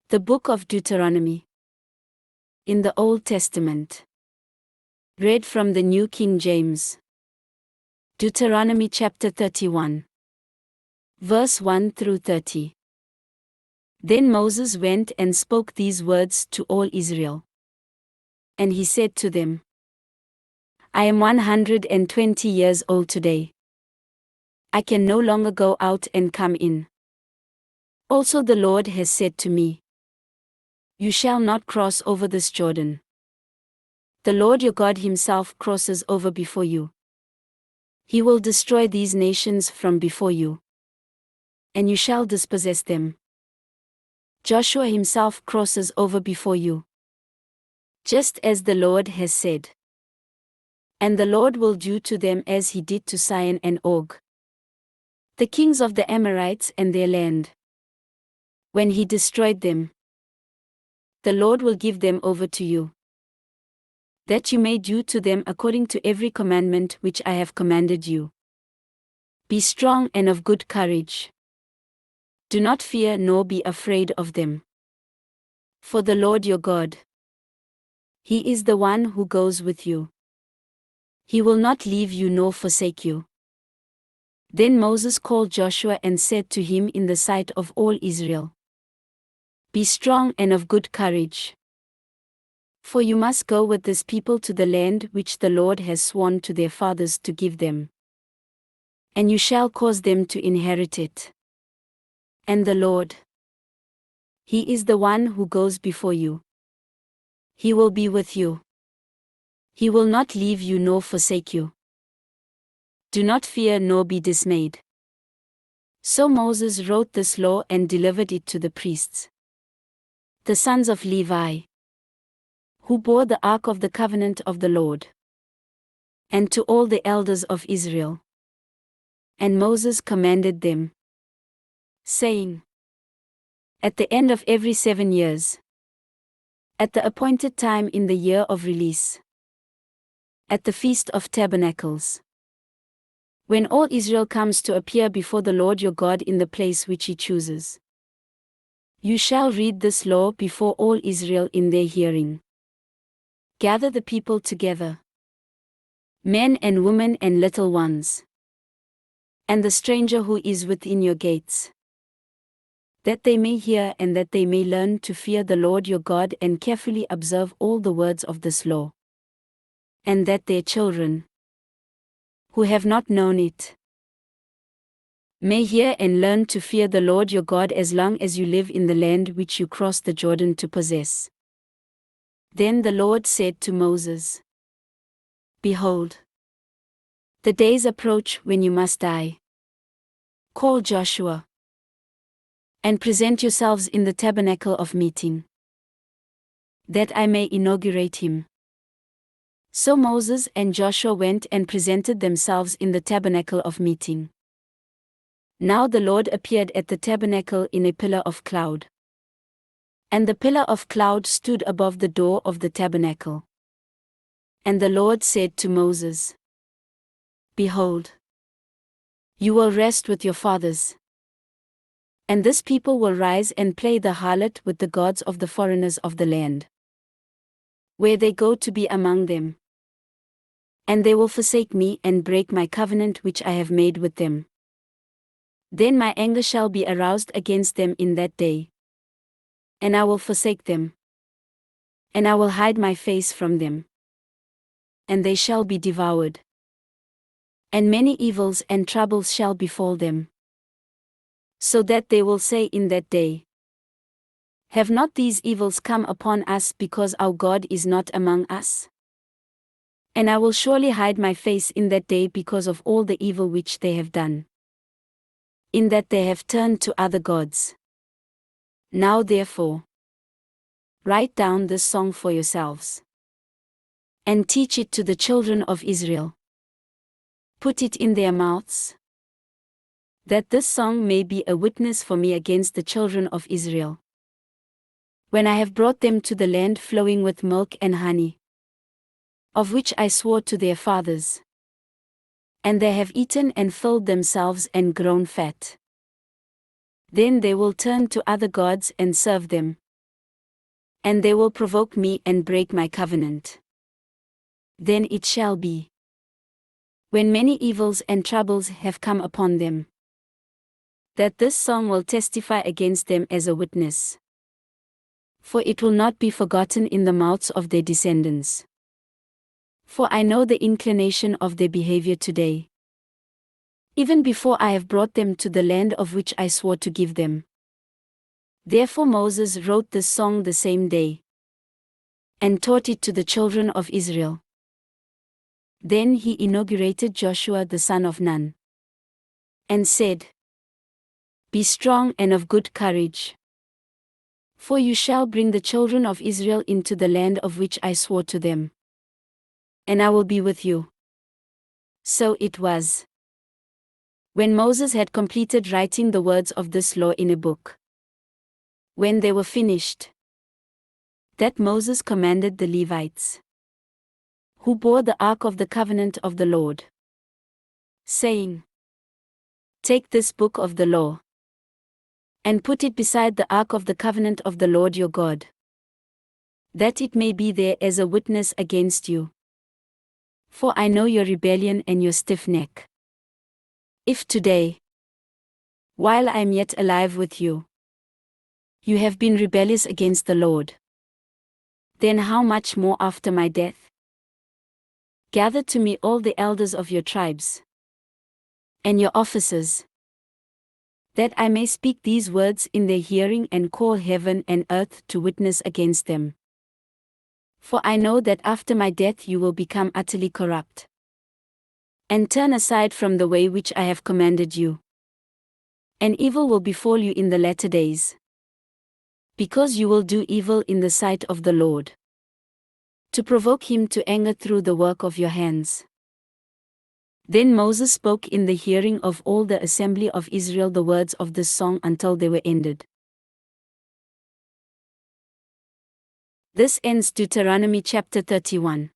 The Book of Deuteronomy. In the Old Testament. Read from the New King James. Deuteronomy chapter 31. Verse 1 through 30. Then Moses went and spoke these words to all Israel. And he said to them, I am 120 years old today. I can no longer go out and come in. Also the Lord has said to me, You shall not cross over this Jordan. The Lord your God himself crosses over before you. He will destroy these nations from before you, and you shall dispossess them. Joshua himself crosses over before you, just as the Lord has said. And the Lord will do to them as he did to Sihon and Og, the kings of the Amorites and their land. When he destroyed them, the Lord will give them over to you, that you may do to them according to every commandment which I have commanded you. Be strong and of good courage. Do not fear nor be afraid of them. For the Lord your God, He is the one who goes with you. He will not leave you nor forsake you. Then Moses called Joshua and said to him in the sight of all Israel, Be strong and of good courage. For you must go with this people to the land which the Lord has sworn to their fathers to give them. And you shall cause them to inherit it. And the Lord, He is the one who goes before you. He will be with you. He will not leave you nor forsake you. Do not fear nor be dismayed. So Moses wrote this law and delivered it to the priests, the sons of Levi, who bore the ark of the covenant of the Lord, and to all the elders of Israel. And Moses commanded them, saying, At the end of every 7 years, at the appointed time in the year of release, at the Feast of Tabernacles, when all Israel comes to appear before the Lord your God in the place which he chooses, you shall read this law before all Israel in their hearing. Gather the people together, men and women and little ones, and the stranger who is within your gates, that they may hear and that they may learn to fear the Lord your God and carefully observe all the words of this law, and that their children, who have not known it, may hear and learn to fear the Lord your God as long as you live in the land which you cross the Jordan to possess. Then the Lord said to Moses, Behold, the days approach when you must die. Call Joshua, and present yourselves in the tabernacle of meeting, that I may inaugurate him. So Moses and Joshua went and presented themselves in the tabernacle of meeting. Now the Lord appeared at the tabernacle in a pillar of cloud. And the pillar of cloud stood above the door of the tabernacle. And the Lord said to Moses, Behold, you will rest with your fathers. And this people will rise and play the harlot with the gods of the foreigners of the land, where they go to be among them. And they will forsake me and break my covenant which I have made with them. Then my anger shall be aroused against them in that day, and I will forsake them, and I will hide my face from them, and they shall be devoured. And many evils and troubles shall befall them, so that they will say in that day, Have not these evils come upon us because our God is not among us? And I will surely hide my face in that day because of all the evil which they have done, in that they have turned to other gods. Now therefore, write down this song for yourselves, and teach it to the children of Israel. Put it in their mouths, that this song may be a witness for me against the children of Israel, when I have brought them to the land flowing with milk and honey, of which I swore to their fathers. And they have eaten and filled themselves and grown fat. Then they will turn to other gods and serve them, and they will provoke me and break my covenant. Then it shall be, when many evils and troubles have come upon them, that this song will testify against them as a witness. For it will not be forgotten in the mouths of their descendants. For I know the inclination of their behavior today, even before I have brought them to the land of which I swore to give them. Therefore Moses wrote this song the same day, and taught it to the children of Israel. Then he inaugurated Joshua the son of Nun, and said, Be strong and of good courage, for you shall bring the children of Israel into the land of which I swore to them, and I will be with you. So it was, when Moses had completed writing the words of this law in a book, when they were finished, that Moses commanded the Levites, who bore the ark of the covenant of the Lord, saying, Take this book of the law, and put it beside the ark of the covenant of the Lord your God, that it may be there as a witness against you. For I know your rebellion and your stiff neck. If today, while I am yet alive with you, you have been rebellious against the Lord, then how much more after my death? Gather to me all the elders of your tribes, and your officers, that I may speak these words in their hearing and call heaven and earth to witness against them. For I know that after my death you will become utterly corrupt, and turn aside from the way which I have commanded you. And evil will befall you in the latter days, because you will do evil in the sight of the Lord, to provoke him to anger through the work of your hands. Then Moses spoke in the hearing of all the assembly of Israel the words of this song until they were ended. This ends Deuteronomy chapter 31.